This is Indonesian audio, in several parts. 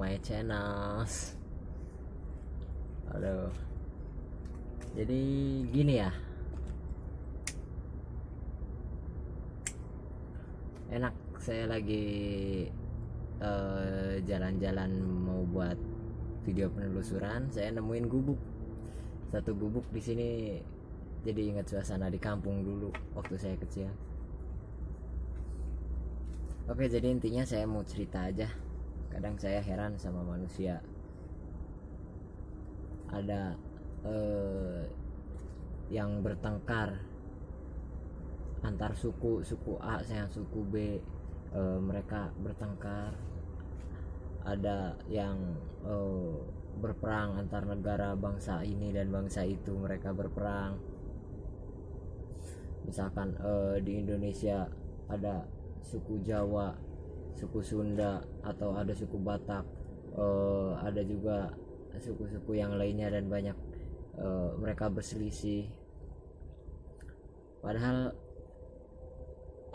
my channel. Aduh. Jadi gini ya. Enak, saya lagi jalan-jalan mau buat video penelusuran. Saya nemuin gubuk. Satu gubuk di sini, jadi ingat suasana di kampung dulu waktu saya kecil. Oke, jadi intinya saya mau cerita aja. Kadang saya heran sama manusia. Ada yang bertengkar antar suku A sama suku B, mereka bertengkar. Ada yang berperang antar negara, bangsa ini dan bangsa itu, mereka berperang. Misalkan di Indonesia ada suku Jawa, suku Sunda, atau ada suku Batak, ada juga suku-suku yang lainnya dan banyak. Mereka berselisih, padahal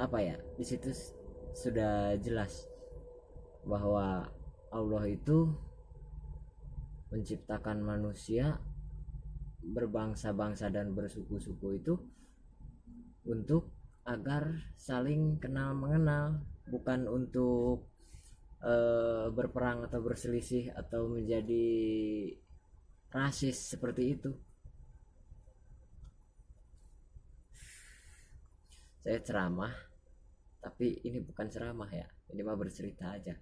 apa ya, di situ sudah jelas bahwa Allah itu menciptakan manusia berbangsa-bangsa dan bersuku-suku itu untuk agar saling kenal mengenal, bukan untuk berperang atau berselisih atau menjadi rasis seperti itu. Saya ceramah, tapi ini bukan ceramah ya, ini mah bercerita aja.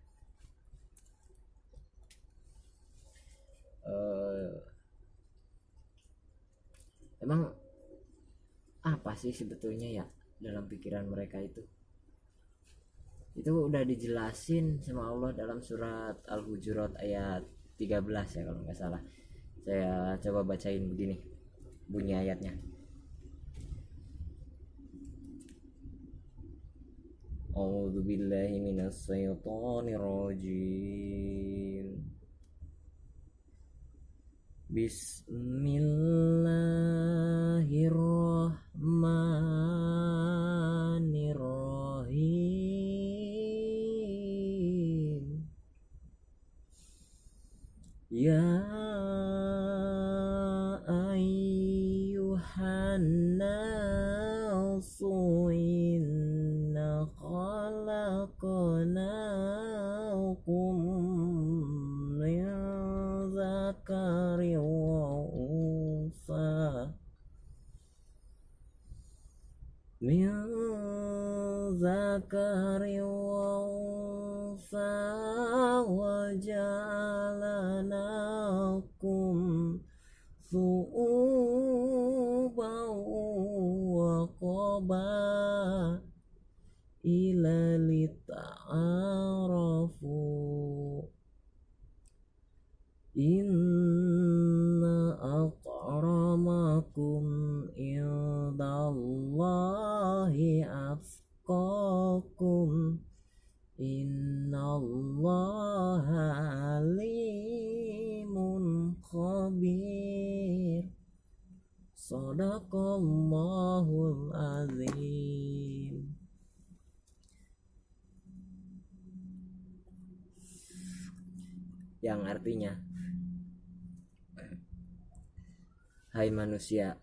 Emang apa sih sebetulnya ya dalam pikiran mereka itu udah dijelasin sama Allah dalam surat Al-Hujurat ayat 13 ya kalau nggak salah. Saya coba bacain begini bunyi ayatnya. A'udzu billahi minas syaitonir rajim. Bismillahirrahmanirrahim. Ya ayyuhan nasu inna khalaqnakum min zakari wa unsa wa ja'alnakum su'uban wa qabaila lita'arafu inna akramakum indallahi atqakum innallaha alimun khabir. Shadaqallahul azim. Yang artinya, hai manusia,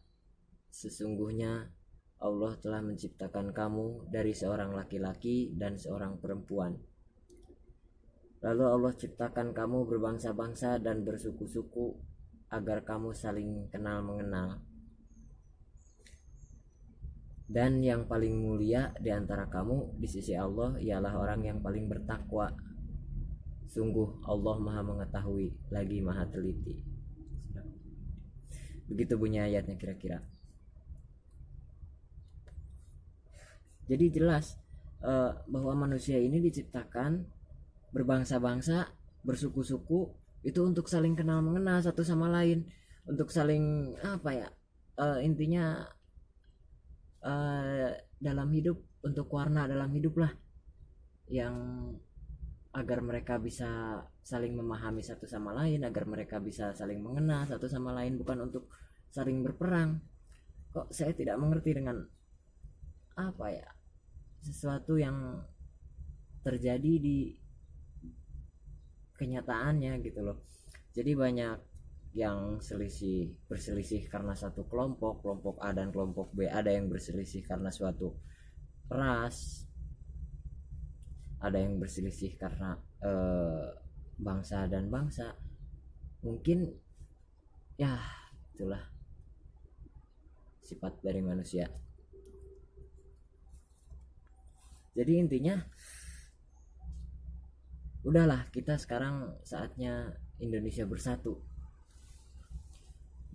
sesungguhnya Allah telah menciptakan kamu dari seorang laki-laki dan seorang perempuan. Lalu Allah ciptakan kamu berbangsa-bangsa dan bersuku-suku agar kamu saling kenal mengenal. Dan yang paling mulia di antara kamu di sisi Allah ialah orang yang paling bertakwa. Sungguh Allah Maha mengetahui lagi Maha teliti. Begitu bunyi ayatnya kira-kira. Jadi jelas bahwa manusia ini diciptakan berbangsa-bangsa, bersuku-suku, itu untuk saling kenal mengenal satu sama lain, untuk saling apa ya, intinya dalam hidup, untuk warna dalam hidup lah, yang agar mereka bisa saling memahami satu sama lain, agar mereka bisa saling mengenal satu sama lain, bukan untuk saling berperang. Kok saya tidak mengerti dengan apa ya, sesuatu yang terjadi di kenyataannya gitu loh. Jadi banyak yang berselisih karena satu kelompok A dan kelompok B, ada yang berselisih karena suatu ras, ada yang berselisih karena bangsa dan bangsa. Mungkin ya itulah sifat dari manusia. Jadi intinya udahlah, kita sekarang saatnya Indonesia bersatu.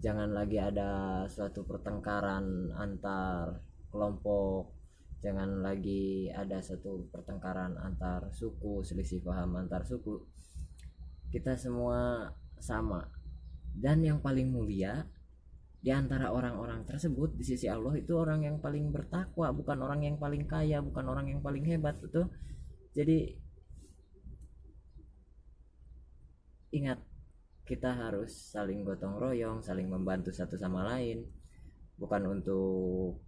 Jangan lagi ada suatu pertengkaran antar kelompok, jangan lagi ada satu pertengkaran antar suku, selisih paham antar suku. Kita semua sama, dan yang paling mulia di antara orang-orang tersebut di sisi Allah itu orang yang paling bertakwa, bukan orang yang paling kaya, bukan orang yang paling hebat, betul. Jadi ingat, kita harus saling gotong royong, saling membantu satu sama lain, bukan untuk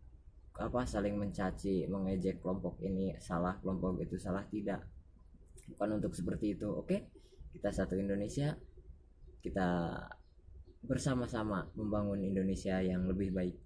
saling mencaci, mengejek kelompok ini salah, kelompok itu salah, tidak. Bukan untuk seperti itu. Oke, kita satu Indonesia, kita bersama-sama membangun Indonesia yang lebih baik.